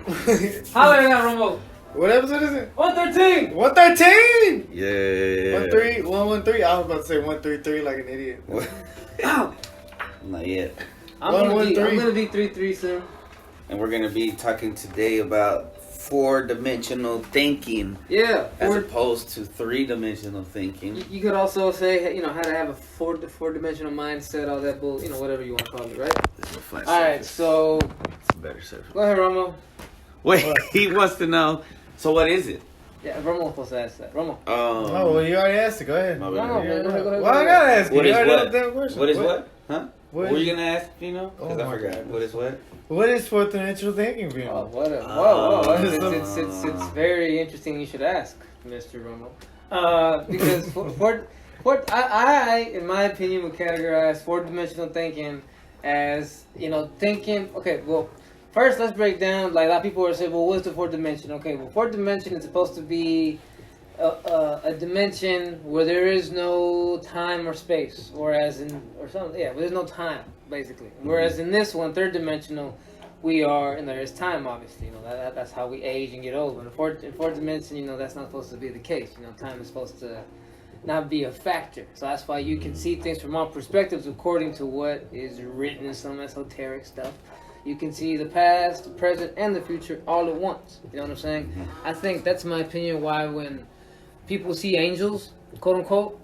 Holla at that, Rumble. What episode is it? 113. 113. Yeah. 113. I was about to say 133 like an idiot. Ow. Not yet. I'm gonna be 3-3 soon. And we're gonna be talking today about 4-dimensional thinking. Yeah. As opposed to 3-dimensional thinking. You could also say, how to have a four-dimensional mindset, all that bull, whatever you want to call it, right? This is a flat all right, surface. so It's a better surface. Go ahead, Romo. Wait, he wants to know. So what is it? Yeah, Romo's supposed to ask that. Romo. Oh, well, you already asked it. Go ahead. No, go ahead. Well, I gotta ask you. What is what? What is what? Huh? What were you gonna ask, Because I forgot. goodness. What is what? What is fourth dimensional thinking for you? Oh, whoa. It's very interesting you should ask, Mr. Romo. Because I, in my opinion, would categorize four-dimensional thinking as, thinking, okay, well, first let's break down, like a lot of people are saying, well, what's the fourth dimension? Okay, well, fourth dimension is supposed to be a dimension where there is no time or space, there's no time, basically. Whereas in this one, third dimensional, we are, and there is time, obviously. That's how we age and get old. But in fourth dimension, that's not supposed to be the case. Time is supposed to not be a factor. So that's why you can see things from all perspectives according to what is written in some esoteric stuff. You can see the past, the present, and the future all at once. You know what I'm saying? I think that's my opinion why when people see angels, quote unquote,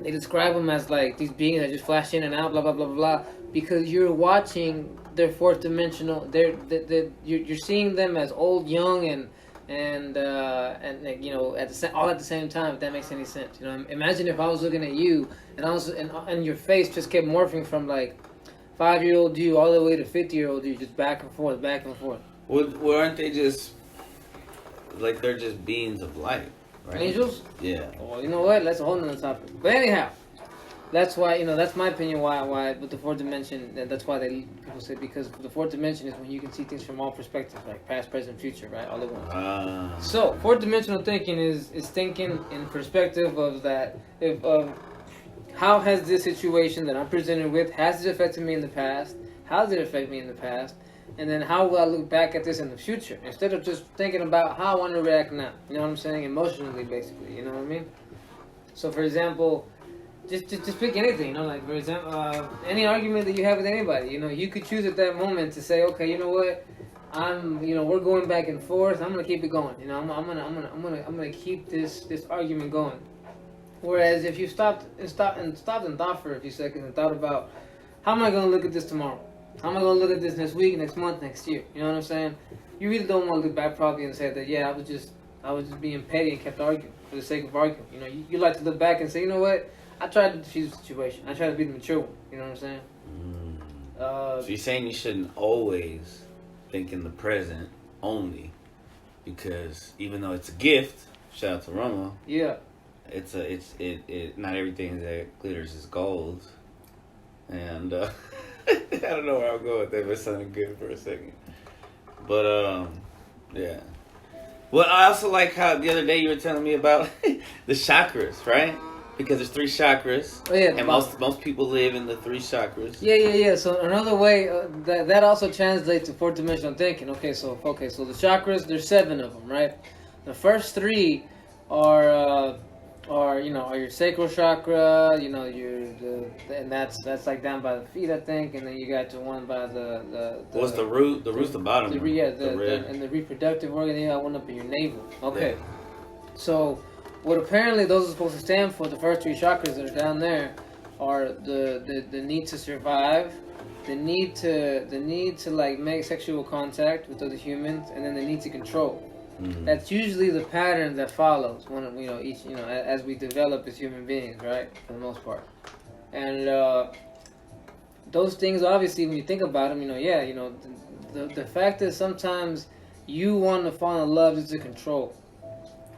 they describe them as like these beings that just flash in and out, blah blah blah blah blah. Because you're watching their fourth dimensional. You're seeing them as old, young, and all at the same time. If that makes any sense, Imagine if I was looking at you and your face just kept morphing from like 5-year-old you all the way to 50-year-old you, just back and forth, back and forth. Well, aren't they just like they're just beings of light? Right? Angels? Yeah. Well, you know what? That's a whole nother topic. But anyhow, that's why, that's my opinion why with the fourth dimension, that's why people say, because the fourth dimension is when you can see things from all perspectives, like past, present, future, right? All at once. So, fourth dimensional thinking is thinking in perspective of how has this situation that I'm presented with, has it affected me in the past? How did it affect me in the past? And then how will I look back at this in the future? Instead of just thinking about how I want to react now. You know what I'm saying? Emotionally, basically. You know what I mean? So, for example, just pick anything. Like, for example, any argument that you have with anybody. You could choose at that moment to say, okay, you know what? We're going back and forth. I'm gonna keep it going. I'm gonna keep this argument going. Whereas if you stopped and thought for a few seconds and thought about how am I gonna look at this tomorrow? How am I going to look at this next week, next month, next year? You know what I'm saying? You really don't want to look back probably and say that, yeah, I was just being petty and kept arguing for the sake of arguing. You like to look back and say, you know what? I tried to diffuse the situation. I tried to be the mature one. You know what I'm saying? So you're saying you shouldn't always think in the present only, because even though it's a gift, shout out to Roma. Yeah. It not everything that glitters is gold, and. I don't know where I'll go with that, but it sounded good for a second. But, yeah. Well, I also like how the other day you were telling me about the chakras, right? Because there's 3 chakras. Oh, yeah. And most people live in the 3 chakras. Yeah. So another way, that also translates to fourth dimensional thinking. Okay, so the chakras, there's 7 of them, right? The first 3 are your sacral chakra, and that's like down by the feet, I think, and then you got the one by the what's the root? The root's the bottom. And the reproductive organ, you got one up in your navel. Okay, yeah. So what apparently those are supposed to stand for, the first 3 chakras that are down there, are the need to survive, the need to like make sexual contact with other humans, and then the need to control. Mm-hmm. That's usually the pattern that follows when as we develop as human beings, right? For the most part, and those things, obviously, when you think about them, the fact that sometimes you want to fall in love is to control,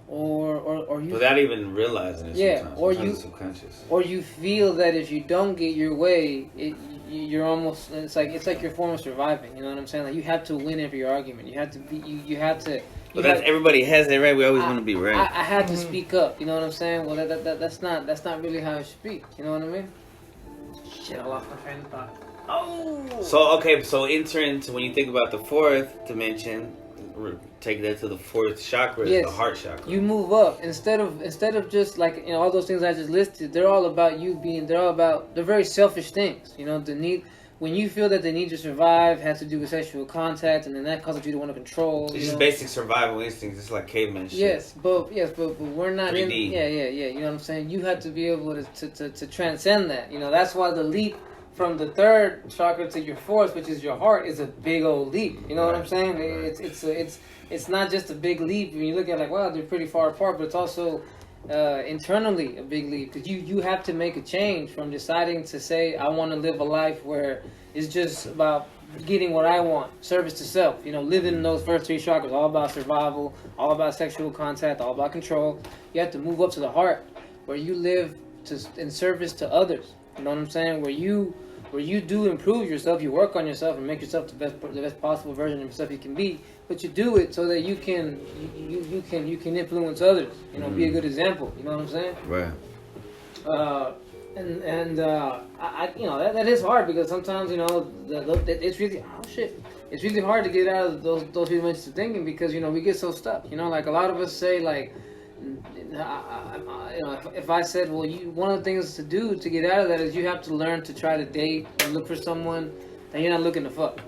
or you without even realizing it. Yeah, sometimes it's subconscious, or you feel that if you don't get your way, you're almost it's like your form of surviving. You know what I'm saying? Like you have to win every argument. You have to be. You have to. But everybody has that right. We always want to be right. I had to speak up. You know what I'm saying? Well, that's not really how I speak. You know what I mean? Shit, I lost my train of thought. Oh. So enter into when you think about the fourth dimension, take that to the fourth chakra, Yes. is the heart chakra. You move up instead of just like all those things I just listed. They're all about you being. They're very selfish things. The need when you feel that the need to survive has to do with sexual contact, and then that causes you to want to control. It's just basic survival instincts. It's like caveman shit. But we're not 3D. in. Yeah. You know what I'm saying? You have to be able to transcend that. That's why the leap from the third chakra to your fourth, which is your heart, is a big old leap. You know what I'm saying? It's not just a big leap. When you look at wow, they're pretty far apart, but it's also internally a big leap, because you have to make a change from deciding to say I want to live a life where it's just about getting what I want, service to self. Living in those first three chakras, all about survival, all about sexual contact, all about control. You have to move up to the heart, where you live in service to others. You know what I'm saying? Where you do improve yourself, you work on yourself and make yourself the best possible version of yourself you can be. But you do it so that you can influence others. Be a good example. You know what I'm saying? Right. That is hard, because sometimes it's really it's really hard to get out of those dimensions of thinking, because we get so stuck. Like a lot of us say, like, if I said, well, one of the things to do to get out of that is you have to learn to try to date and look for someone that you're not looking to fuck.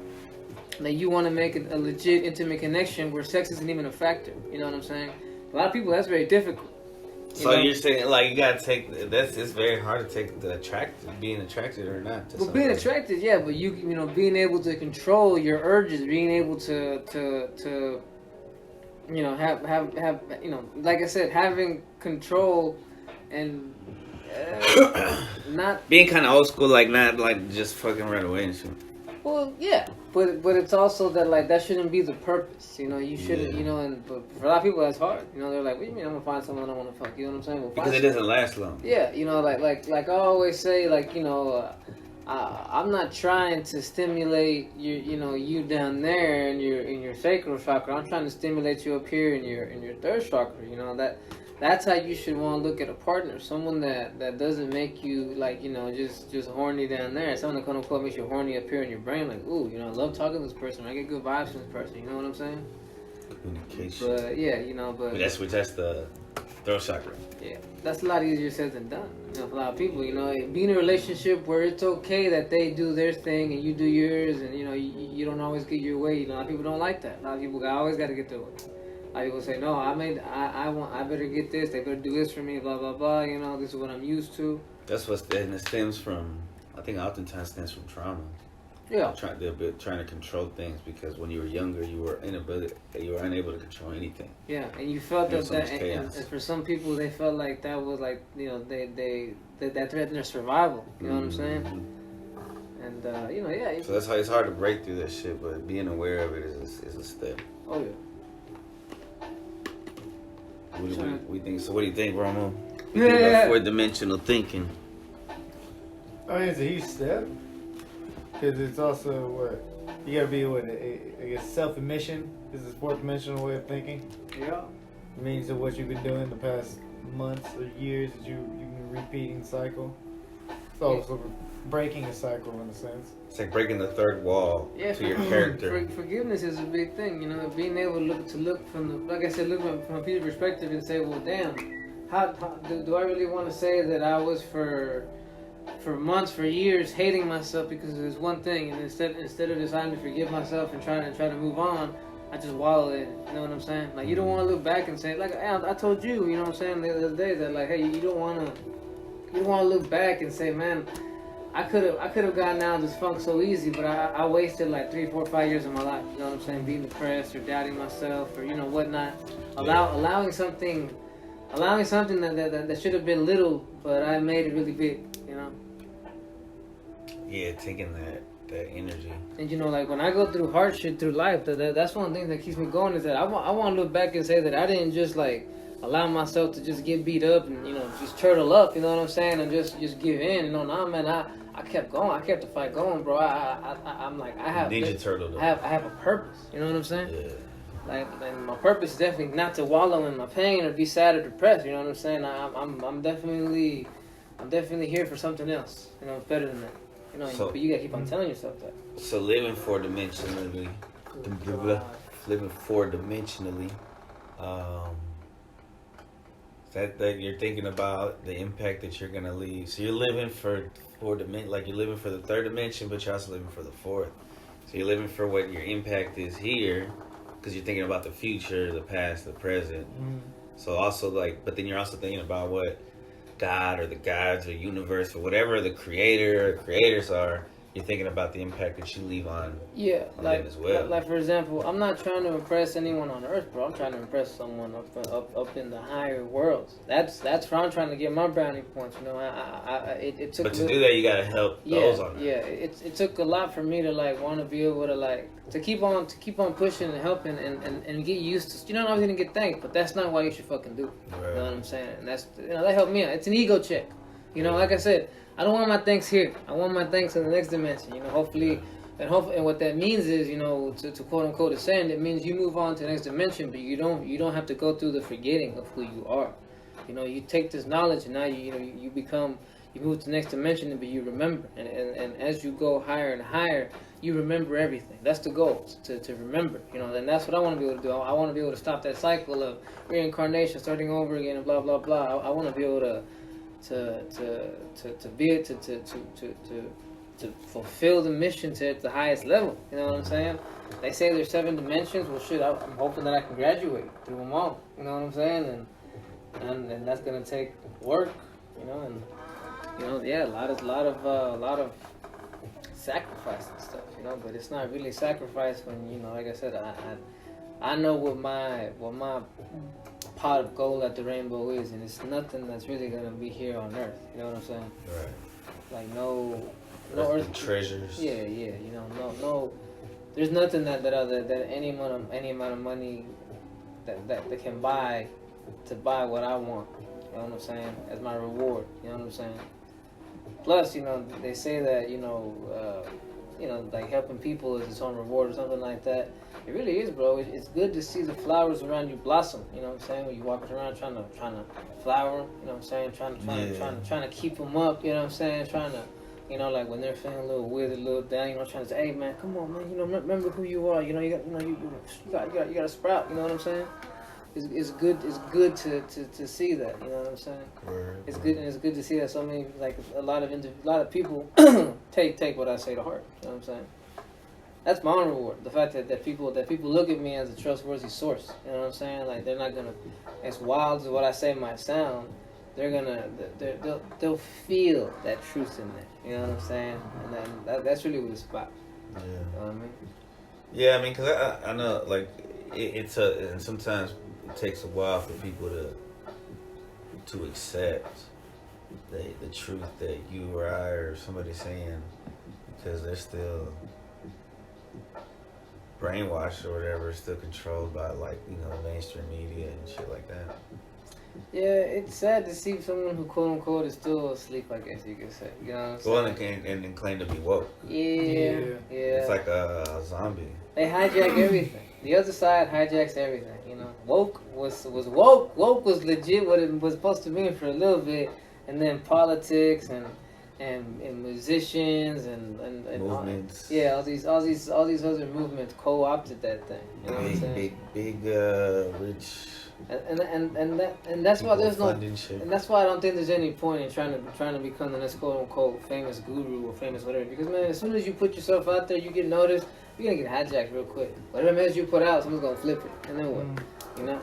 That you want to make a legit intimate connection where sex isn't even a factor. You know what I'm saying? A lot of people, that's very difficult. You're saying, like, you gotta take it's very hard to take being attracted or not. Well, being attracted, yeah, but being able to control your urges, being able to have like I said, having control and not being kind of old school, like not like just fucking right away and shit. Well, yeah, but it's also that, like, that shouldn't be the purpose. You shouldn't. But for a lot of people that's hard. They're like, what do you mean I'm gonna find someone I want to fuck? You know what I'm saying? Well, because it doesn't last long. Yeah, like I always say, like, I'm not trying to stimulate you down there in your sacral chakra. I'm trying to stimulate you up here in your third chakra. That's how you should want to look at a partner. Someone that doesn't make you, like, just horny down there. Someone that, quote unquote, makes you horny up here in your brain. Like, ooh, I love talking to this person. I get good vibes from this person. You know what I'm saying? Communication. But yeah, but that's the throat chakra. Yeah, that's a lot easier said than done. For a lot of people, be in a relationship where it's okay that they do their thing and you do yours, and you don't always get your way. A lot of people don't like that. A lot of people always got to get their way. A lot of people say, no, I better get this. They better do this for me. Blah blah blah. This is what I'm used to. That's and it stems from. I think oftentimes stems from trauma. Yeah. Trying to control things, because when you were younger, you were unable to control anything. Yeah, and you felt and for some people, they felt like that was like, that threatened their survival. You know what I'm saying? And yeah. So that's how it's hard to break through that shit, but being aware of it is a step. Oh yeah. We think. So what do you think, Romo? Yeah. About fourth-dimensional thinking. It's a huge step. Because it's also you gotta be I guess self-admission. This is fourth-dimensional way of thinking. Yeah. It means that what you've been doing the past months or years is you've been repeating the cycle. It's also breaking a cycle in a sense. It's like breaking the third wall to your character. Forgiveness is a big thing, being able to look from like I said, look from a people's perspective and say, well, damn, how do I really want to say that I was for months, for years, hating myself because of this one thing, and instead of deciding to forgive myself and try to move on, I just wallow in it. You know what I'm saying? Like, you don't want to look back and say, like, I told you, you know what I'm saying, the other day, that, like, hey, you don't want to look back and say, man, I could have gotten out of this funk so easy, but I wasted like 3, 4, 5 years of my life. You know what I'm saying? Being depressed or doubting myself or whatnot. Allowing something that should have been little, but I made it really big. Yeah, taking that energy. And like when I go through hardship through life, that's one of the things that keeps me going, is that I want to look back and say that I didn't just like allow myself to just get beat up and just turtle up. You know what I'm saying? And just give in. Nah, man, I kept going. I kept the fight going, bro. I'm like, I have Ninja Turtle. I have a purpose. You know what I'm saying? Yeah. Like, and my purpose is definitely not to wallow in my pain or be sad or depressed. You know what I'm saying? I'm definitely here for something else. It's better than that. But you gotta keep on telling yourself that. So living four-dimensionally, living four-dimensionally, that you're thinking about the impact that you're gonna leave. So you're living for like you're living for the third dimension, but you're also living for the fourth. So you're living for what your impact is here, because you're thinking about the future, the past, the present. So also like, but then you're also thinking about what God or the gods or universe or whatever the creator or creators are. You're thinking about the impact that you leave on them as well. Like for example, I'm not trying to impress anyone on Earth, bro. I'm trying to impress someone up in the higher worlds. That's where I'm trying to get my brownie points. You know, it took. But to do that, you gotta help those on Earth. Yeah, it took a lot for me to like want to be able to like to keep on pushing and helping and get used to. You know, I was gonna get thanked, but that's not why you should fucking do it. Right. You know what I'm saying? And that's that helped me out. It's an ego check. You know, like I said, I don't want my thanks here. I want my thanks in the next dimension. You know, hopefully, and what that means is, you know, to quote unquote ascend, it means you move on to the next dimension, but you don't have to go through the forgetting of who you are. You know, you take this knowledge and now you move to the next dimension, but you remember, and as you go higher and higher, you remember everything. That's the goal, to remember. You know, and that's what I want to be able to do. I want to be able to stop that cycle of reincarnation, starting over again, and blah blah blah. I want to be able to fulfill the mission to the highest level. You know what I'm saying? They say there's 7 dimensions. Well, shit, I'm hoping that I can graduate through them all. You know what I'm saying? And that's gonna take work. You know, and you know, yeah, a lot of sacrifice and stuff. You know, but it's not really sacrifice when, you know, like I said, I know what my pot of gold at the rainbow is, and it's nothing that's really gonna be here on Earth. You know what I'm saying? Right. Like no Earth treasures. Yeah. You know, no. There's nothing that any amount of money that can buy what I want. You know what I'm saying? As my reward. You know what I'm saying? Plus, you know, they say that, you know, like helping people is its own reward or something like that. It really is, bro. It's good to see the flowers around you blossom. You know what I'm saying? When you walk around trying to flower. You know what I'm saying? Trying to keep them up. You know what I'm saying? Trying to, you know, like when they're feeling a little withered, a little down. You know, trying to say, hey man, come on, man. You know, remember who you are. You know, you got to sprout. You know what I'm saying? It's good to see that. You know what I'm saying? Right. It's good to see that so many, like a lot of people take what I say to heart. You know what I'm saying? That's my own reward. The fact that people look at me as a trustworthy source. You know what I'm saying? Like they're not gonna, as wild as what I say might sound, they'll feel that truth in there. You know what I'm saying? And that's really what it's about. Yeah. You know what I mean? Yeah, I mean, because I know, like, and sometimes it takes a while for people to accept the truth that you or I or somebody's saying, because they're still brainwashed or whatever, still controlled by, like, you know, mainstream media and shit like that. Yeah, it's sad to see someone who quote unquote is still asleep, I guess you could say. You know what I'm saying? Well, and claim to be woke. Yeah. It's like a zombie. They hijack everything. The other side hijacks everything. You know, woke was woke. Woke was legit what it was supposed to mean for a little bit, and then politics and musicians and movements. All these other movements co-opted that thing. You know what I'm saying? Big rich. And that's why there's no, shit. and that's why I don't think there's any point in trying to become the next quote unquote famous guru or famous whatever. Because man, as soon as you put yourself out there, you get noticed. You're gonna get hijacked real quick. Whatever message you put out, someone's gonna flip it, and then what? You know.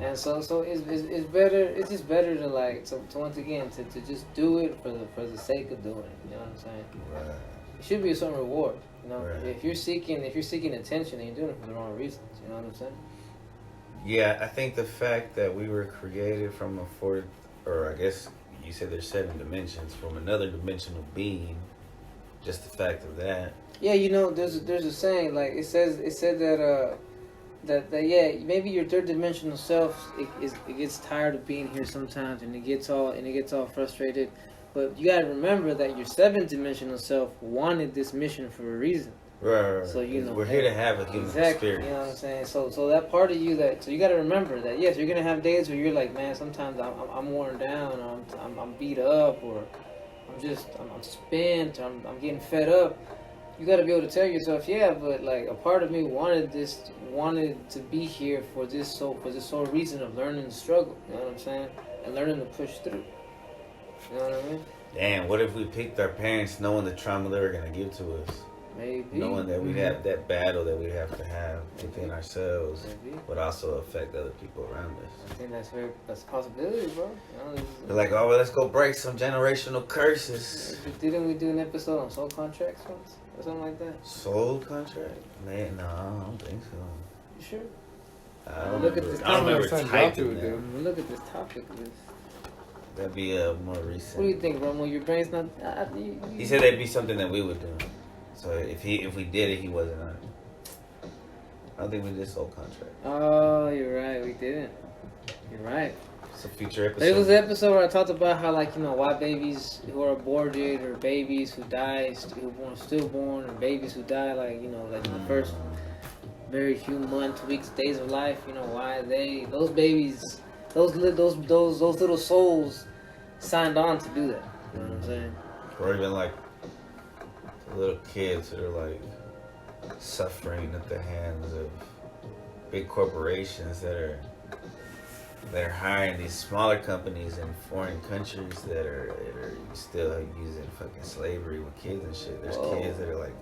And so it's better. It's just better to like to once again to just do it for the sake of doing it. You know what I'm saying? Right. It should be some reward. You know, Right. if you're seeking attention, and you're doing it for the wrong reasons. You know what I'm saying? Yeah, I think the fact that we were created from a fourth, or I guess you said there's 7 dimensions, from another dimensional being, just the fact of that. Yeah, you know, there's a saying like it said that yeah, maybe your third dimensional self it gets tired of being here sometimes, and it gets all frustrated, but you gotta remember that your 7th dimensional self wanted this mission for a reason. Right. So you know, we're here to have a human experience. You know what I'm saying? So that part of you so you got to remember that yes, you're gonna have days where you're like, man, sometimes I'm worn down, or I'm beat up, or I'm spent, or I'm getting fed up. you got to be able to tell yourself, yeah, but like a part of me wanted to be here for this sole reason of learning to struggle. You know what I'm saying? And learning to push through. You know what I mean? Damn, what if we picked our parents knowing the trauma they were going to give to us? Maybe. Knowing that we'd have that battle that we'd have to have within ourselves would also affect other people around us. I think that's a possibility, bro. They're like, oh, well, let's go break some generational curses. Didn't we do an episode on soul contracts once? Or something like that? Soul contract? Man, no, I don't think so. You sure? I don't Look at remember, this I don't remember topic. typing that. Look at this topic list. That'd be more recent. What do you think, Romo? Your brain's not... He said that'd be something that we would do. So if we did it, he wasn't on it. I don't think we did soul contract. Oh, you're right. We didn't. You're right. It's a future episode. There was an episode where I talked about how, like, you know, why babies who are aborted or babies who die, who born stillborn, or babies who die, like, you know, like in the first very few months, weeks, days of life, you know, why those babies, those little souls signed on to do that. You know what I'm saying? Or even like the little kids that are like suffering at the hands of big corporations that are hiring these smaller companies in foreign countries that are still using fucking slavery with kids and shit. There's kids that are like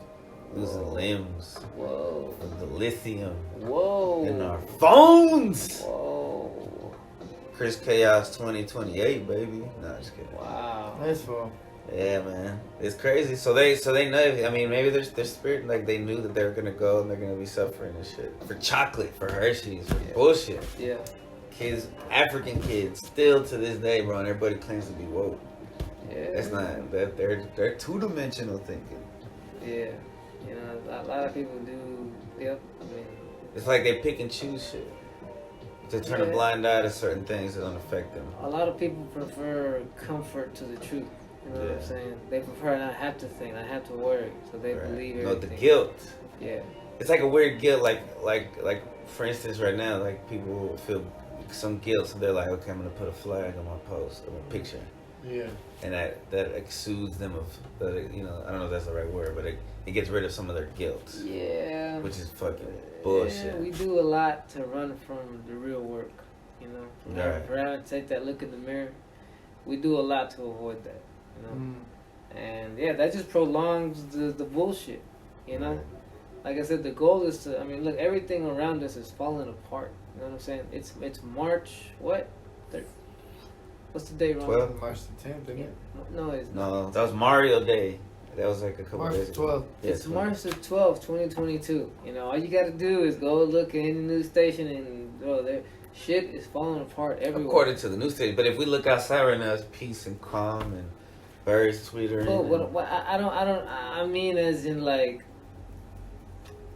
losing limbs from the lithium in our phones. Whoa. Chris Chaos 2028, baby. No, just kidding. Wow. That's fun. Yeah, man, it's crazy. So they know. I mean, maybe their spirit, like they knew that they were gonna go and they're gonna be suffering and shit for chocolate, for Hershey's, for bullshit. Yeah. Kids, African kids, still to this day, bro, and everybody claims to be woke. Yeah. That's not. They're two-dimensional thinking. Yeah. You know, a lot of people do. Yep. I mean, It's like they pick and choose shit to turn a blind eye to certain things that don't affect them. a lot of people prefer comfort to the truth. You know what I'm saying? They prefer not have to think, not have to worry, so they believe everything. No, the guilt. Yeah. It's like a weird guilt, like for instance, right now, like people feel some guilt, so they're like, okay, I'm gonna put a flag on my post or my picture. Yeah. And that exudes them of, you know, I don't know if that's the right word, but it gets rid of some of their guilt. Yeah. Which is fucking bullshit. Yeah, we do a lot to run from the real work, you know. Right. Take that look in the mirror. We do a lot to avoid that, you know. And yeah, that just prolongs the bullshit, you know. Right. Like I said, the goal is to, I mean, look, everything around us is falling apart. You know what I'm saying? It's March, what? What's the date, Ron? 12. March the 10th, isn't it? No, it's not. No, that was Mario Day. That was like a couple March days the ago. 12th. Yeah, It's March the 12th, 2022. You know, all you gotta do is go look at any news station and, bro, their shit is falling apart everywhere. According to the news station. But if we look outside right now, it's peace and calm and birds tweetering. Well, I mean as in, like,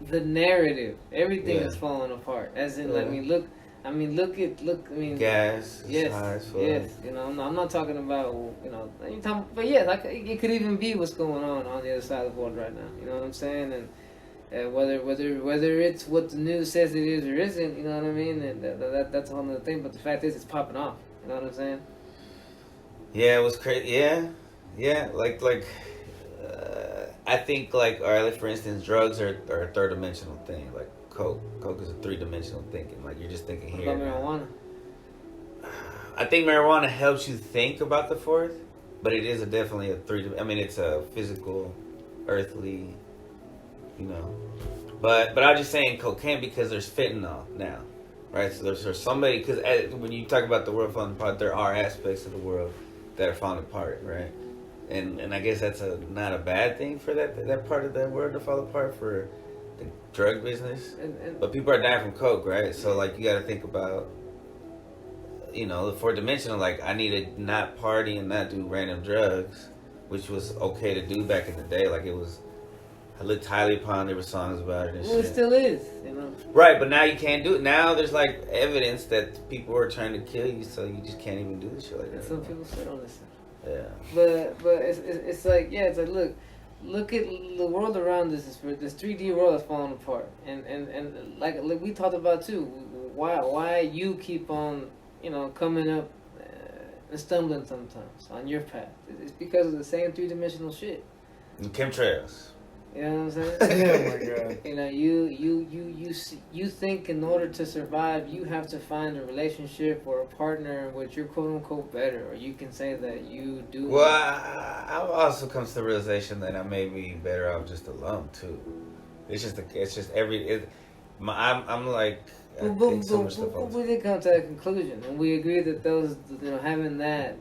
the narrative. Everything is falling apart. As in, I mean, look, gas. Yes, you know, I'm not talking about, you know, but yeah, like it could even be what's going on the other side of the world right now. You know what I'm saying? And whether it's what the news says it is or isn't, you know what I mean? And that's a whole other thing. But the fact is, it's popping off. You know what I'm saying? Yeah, it was crazy. Yeah, like I think like, all right, like for instance, drugs are a third dimensional thing. Like Coke is a 3-dimensional thinking. Like you're just thinking here. What about marijuana? I think marijuana helps you think about the fourth, but it is definitely a 3. I mean, it's a physical, earthly, you know. But I'm just saying cocaine because there's fentanyl now, right? So there's somebody, because when you talk about the world falling apart, there are aspects of the world that are falling apart, right? And I guess that's not a bad thing for that part of the world to fall apart for the drug business. But people are dying from coke, right? So like you got to think about, you know, the 4th dimensional. Like I need to not party and not do random drugs, which was okay to do back in the day. Like it was, I looked highly upon. There were songs about it and shit. It still is, you know. Right, but now you can't do it. Now there's like evidence that people are trying to kill you, so you just can't even do this shit like that. Some people sit on this. Yeah. But it's like, yeah, it's like, look at the world around us. This 3D world is falling apart, and like we talked about too. Why you keep on, you know, coming up and stumbling sometimes on your path? It's because of the same 3-dimensional shit. And chemtrails. You know what I'm saying? Oh my god. You know, you think in order to survive, you have to find a relationship or a partner in which you're quote unquote better, or you can say that you do. Well, I've also come to the realization that I may be better off just alone too. I'm like, I think so much stuff. We did come to that conclusion, and we agreed that those, you know, having that,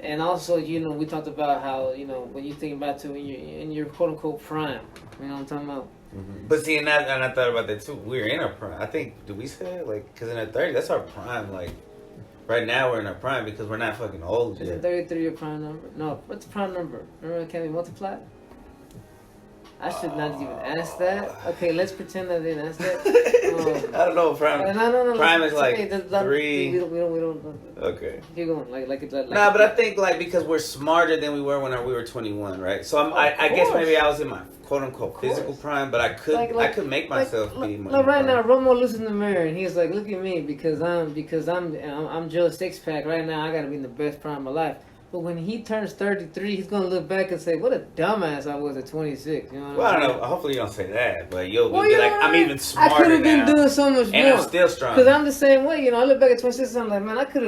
and also, you know, we talked about how, you know, when you think about it, when you're in your quote unquote prime, you know what I'm talking about? Mm-hmm. But see, and I thought about that too. We're in our prime. I think, did we say it? Like, because in our 30s, that's our prime. Like, right now we're in our prime because we're not fucking old Is yet. 33 your prime number? No, what's the prime number? Remember, can we multiply? I should not even ask that. Okay, let's pretend I didn't ask that. I don't know. Prime. No. Prime is like okay, 3. We don't. Okay. Keep going. Like Nah, but I think like because we're smarter than we were when we were 21, right? So I guess maybe I was in my quote unquote physical prime, but I could make myself be my like right prime. now, Romo looks in the mirror and he's like, "Look at me, because I'm Joe Sixpack right now. I gotta be in the best prime of my life." But when he turns 33, he's gonna look back and say, "What a dumbass I was at 26." You know what Well, I I'm don't know. Hopefully you don't say that, but you'll Well, be you like, know I'm what? even smarter I could have been now, doing so much and more. I'm still strong. Because I'm the same way, you know. I look back at 26 and I'm like, man, I could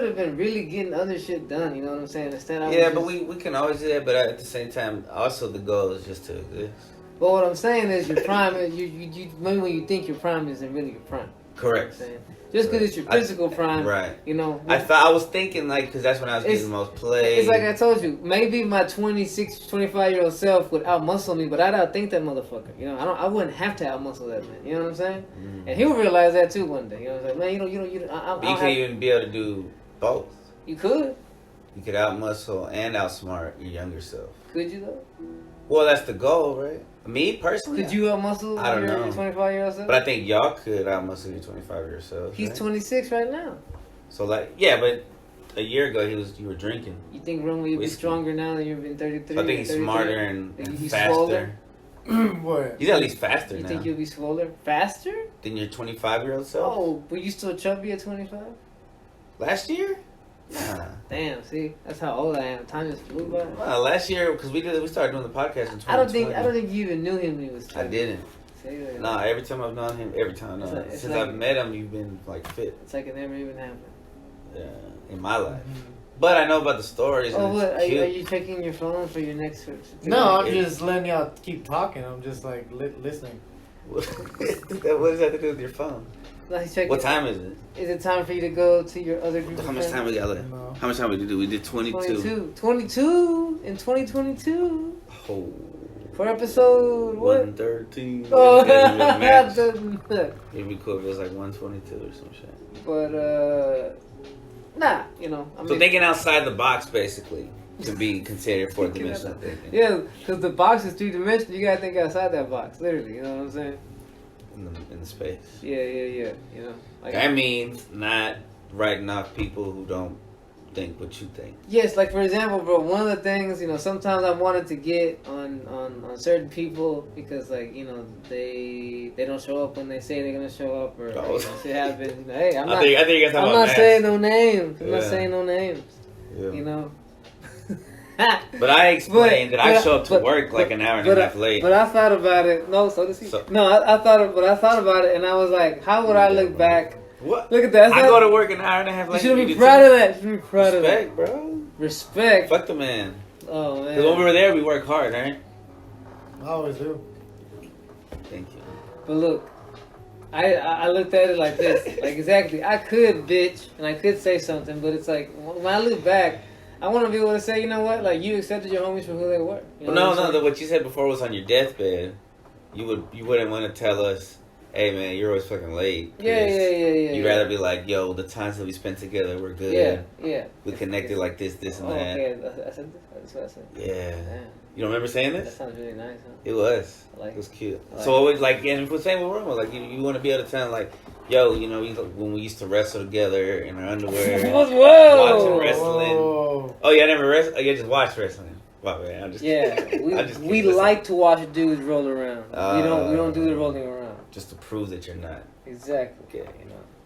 have been really getting other shit done. You know what I'm saying? Instead, But we can always do that. But at the same time, also the goal is just to exist. But what I'm saying is, your prime. You maybe when you think your prime isn't really your prime. Correct. You know what I'm saying? Just because it's your physical prime, right? You know. I was thinking like because that's when I was getting the most play. It's like I told you, maybe my 26, 25-year-old self would outmuscle me, but I'd outthink that motherfucker. You know, I wouldn't have to outmuscle that man. You know what I'm saying? Mm. And he'll realize that too one day. You know what I'm saying? Man, you don't. But you can't even be able to do both. You could. You could outmuscle and outsmart your younger self. Could you though? Well, that's the goal, right? Me personally, Could you outmuscle I don't your know. 25-year-old self? But I think y'all could outmuscle your 25-year-old self. He's right? 26 right now. So like, yeah, but a year ago you were drinking. You think Roman you'd be Whiskey. stronger now than you've been 33? I think he's 33? smarter and He's faster. What? He's at least faster You now think you'll be swoller? Faster? than your 25-year-old self. Oh, were you still chubby at 25? Last year? Nah. Damn, see? That's how old I am. Time just flew by. Well, last year because we started doing the podcast in 2020. I don't think you even knew him when he was chubby. I didn't. See, like, Nah, every time I've known him, since I've met him, you've been like fit. It's like it never even happened. Yeah, in my life. But I know about the stories. Oh, and what? it's Are cute. you checking your phone for your next switch? No, I'm just letting y'all keep talking. I'm just like listening. What does that have to do with your phone? No, he's checking. What time is it? Is it time for you to go to your other group? How much time we got left? No. How much time we do? We did 22. 22 in 2022 Oh. for episode what? 113. Oh, It'd be cool if it was like 122 or some shit. But nah, you know. I So thinking outside the box, basically, to be considered fourth dimensional thinking. Yeah, because the box is 3-dimensional. You gotta think outside that box, literally. You know what I'm saying? In the space. Yeah. You know, like That means not writing off people who don't think what you think. yes, like for example, bro. One of the things, you know, sometimes I wanted to get on certain people because, like, you know, they don't show up when they say they're gonna show up, or like, you know, shit happens. You know, hey, I'm not. I think you guys I'm talking not about saying no names. I'm not Yeah. saying no names. Yeah. You know. But I explained that I show up to but- work like an hour and but a half late. But I thought about it. No, so does he. So- No, I thought about it, and I was like, how would I look back? What? Look at that. I go to work an hour and a half You late. should You be do proud too. of that. You should be proud of that. Respect, bro. Respect. Fuck the man. Oh man. Because when we were there, we work hard, right? I always do. Thank you. But look, I looked at it like this. Like, exactly. I could bitch and I could say something, but it's like when I look back, I want to be able to say, you know what? Like, you accepted your homies for who they were. You know Well, what I'm saying? what you said before was on your deathbed. You wouldn't want to tell us, hey man, you're always fucking late. Yeah. You'd rather be like, yo, the times that we spent together were good. Yeah. We connected like this, and Oh, that. okay. I said this. That's what I said. Yeah. Damn. You don't remember saying That this? sounds really nice, huh? It was. I like It was cute. I like So it was like, and for same with Romo, like you want to be able to tell like, yo, you know, when we used to wrestle together in our underwear, Whoa! watching wrestling. Whoa. Oh, yeah, I never wrestled. Oh, yeah, just watch wrestling. My man, I'm just Yeah, I just we keep like to watch dudes roll around. We don't do the Uh, rolling around. just to prove that you're not. Exactly. Okay.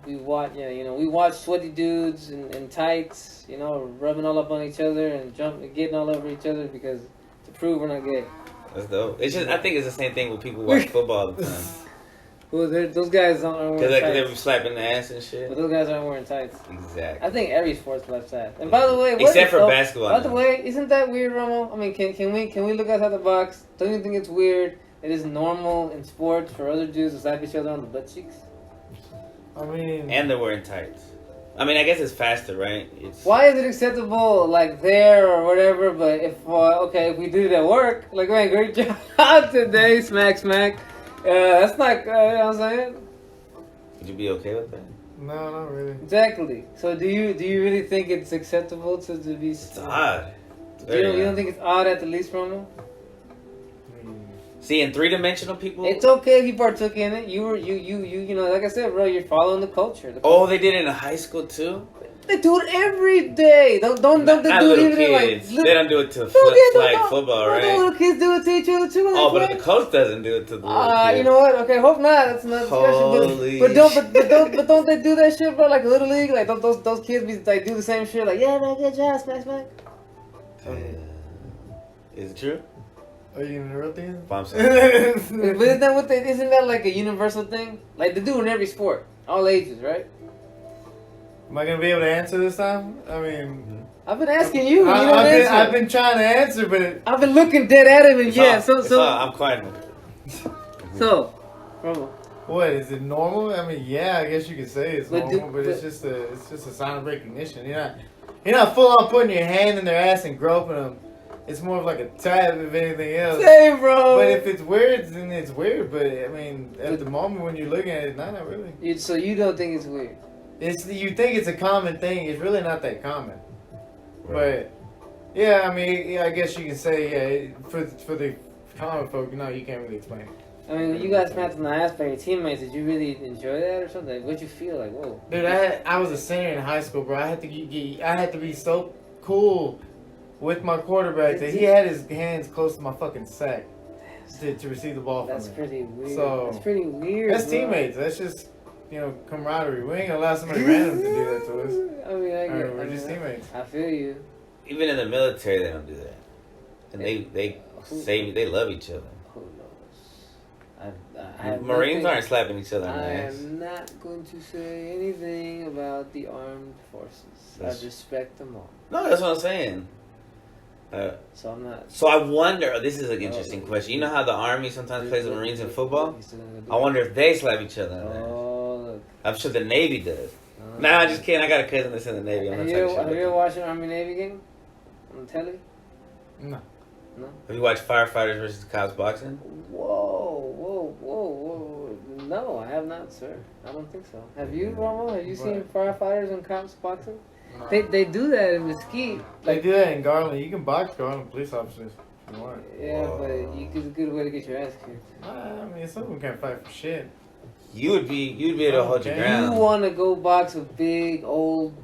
You know, we watch sweaty dudes in tights, you know, rubbing all up on each other and getting all over each other because to prove we're not gay. That's dope. It's just I think it's the same thing with people who watch football all the time. Well, those guys aren't wearing Because they be tights. slapping the ass and shit. But those guys aren't wearing tights. Exactly. I think every sport's left side. And by the way, Except for basketball. By the way, isn't that weird, Romo? I mean, can we look outside the box? Don't you think it's weird? It is normal in sports for other dudes to slap each other on the butt cheeks. I mean, And they're wearing tights. I mean, I guess it's faster, right? It's Why is it acceptable, like there or whatever? But if if we did it at work, like man, great job today, smack. That's not, you know what I'm saying? Would you be okay with that? no, not really. Exactly. So do you really think it's acceptable to be? It's odd. It's You very don't odd. think it's odd at the least, Romo? See, in 3-dimensional people. It's okay if you partook in it. You know, like I said, bro, you're following the culture. Oh, they did it in high school too. They do it every day. Don't they Not do it little even kids. like? They don't do it to Don't flag football, don't right? little kids do it to each other too. when Oh, they but play? if the coach doesn't do it to the little kids. You know what? Okay, hope not. That's another Holy discussion. But don't they do that shit, bro? Like little league, like don't those kids be like do the same shit? Like yeah, man, good job, smack. Is it true? Are you interrupting? I'm sorry. But isn't that like a universal thing? Like they do in every sport, all ages, right? Am I gonna be able to answer this time? I mean, I've been asking you. And you don't answer. I've been trying to answer, but I've been looking dead at him, and It's yeah. all- I'm quiet. So, Romo, what is it normal? I mean, yeah, I guess you could say it's But normal, but it's just a sign of recognition. You're not full on putting your hand in their ass and groping them. It's more of like a tap, if anything else. Hey, bro. But if it's weird, then it's weird. But I mean, at the moment when you're looking at it, not really. So you don't think it's weird? You think it's a common thing. It's really not that common. But yeah, I mean, yeah, I guess you can say for the common folk, no, you can't really explain it. I mean, when you got smacked in the ass by your teammates, did you really enjoy that or something? What'd you feel like? Whoa. Dude, I was a senior in high school, bro. I had to be so cool with my quarterback that he had his hands close to my fucking sack to receive the ball from That's me. pretty weird. So, that's pretty weird. That's bro. teammates. That's just camaraderie. We ain't gonna allow somebody random to do that to us. I mean, We're just teammates. I feel you. Even in the military, they don't do that, and they love each other. Who knows? I have Marines nothing- aren't slapping each other on the I ass. am not going to say anything about the armed forces. That's- I respect them all. No, that's what I'm saying. So I'm not. So I wonder. This is an interesting question. You know how the Army sometimes plays the Marines in football? I wonder if they slap each other on the ass. Oh, look. I'm sure the Navy does. Nah, I'm just kidding. I got a cousin that's in the Navy. I'm Have not you talking shit. ever watched an Army Navy game on the telly? No. No. Have you watched firefighters versus cops boxing? Whoa. No, I have not, sir. I don't think so. Have you, Romo? Have you seen firefighters and cops boxing? They do that in Mesquite. They do that in Garland. You can box Garland police officers if you want. Yeah, but it's a good way to get your ass kicked. I mean, some of them can't fight for shit. You'd be able to hold your Okay. ground. You want to go box a big, old,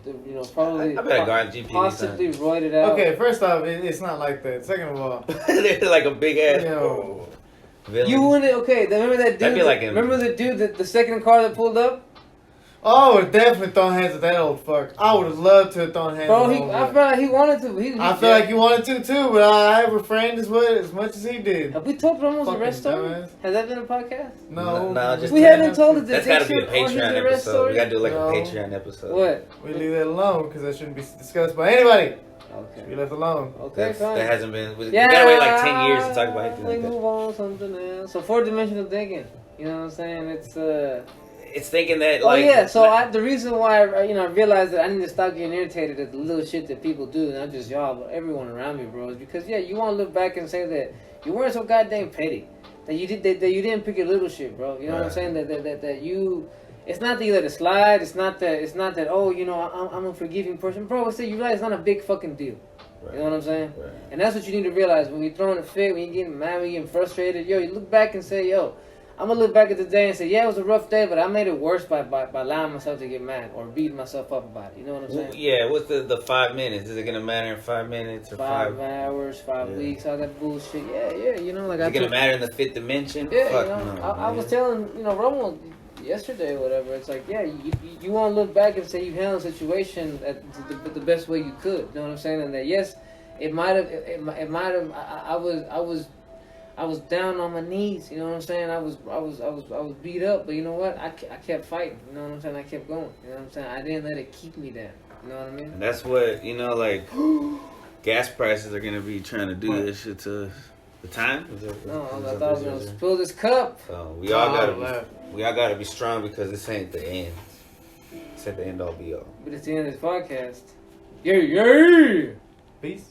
probably I better guard GP possibly roided out. Okay, first off, it's not like that. Second of all, They're like a big ass. Yo. Villain. You wouldn't. Okay, remember that dude? That'd be like remember the dude that the second car that pulled up? I would have definitely thrown hands with that old fuck. I would have loved to have thrown hands Bro, with I him. felt like he wanted to. I feel like you wanted to too, but I refrained as much as he did. Have we told Romo's Fucking arrest story? dumbass. Has that been a podcast? No, No, just We haven't told the That's gotta be a addiction or his Patreon arrest episode. story? We gotta do like No. a Patreon episode. What? We leave that alone because that shouldn't be discussed by anybody. Okay. We left alone. Okay, fine. That hasn't been. We Yeah, gotta wait like 10 years to talk about anything we like that. move on something else. So fourth dimensional thinking. You know what I'm saying? It's It's thinking that Oh like. yeah, so the reason why I realized that I need to stop getting irritated at the little shit that people do, not just y'all, but everyone around me, bro, is because you want to look back and say that you weren't so goddamn petty, that you didn't pick your little shit, bro. You know what I'm saying? That you, it's not that you let it slide. It's not that I'm a forgiving person, bro. It's that you realize it's not a big fucking deal. Right. You know what I'm saying? Right. And that's what you need to realize when you're throwing a fit, when you're getting mad, when you're getting frustrated. You look back and say, I'm gonna look back at the day and say, yeah, it was a rough day, but I made it worse by allowing myself to get mad or beating myself up about it. You know what I'm saying? Yeah, what's the 5 minutes? Is it gonna matter in 5 minutes or 5 hours, 5 weeks, all that bullshit. Yeah, Is it gonna matter in the fifth dimension? Yeah, Fuck no. I was telling Romo yesterday or whatever. It's like, yeah, you want to look back and say you handled the situation the best way you could. You know what I'm saying? And that yes, it might have. I I was down on my knees. You know what I'm saying? I was beat up, but you know what? I kept fighting. You know what I'm saying? I kept going. You know what I'm saying? I didn't let it keep me down. You know what I mean? And that's what, you know, like, gas prices are going to be trying to do this shit to us. The time? No, I thought I was gonna spill this cup. So we all gotta be strong because this ain't the end. This ain't the end all be all. But it's the end of this podcast. Yeah. Peace.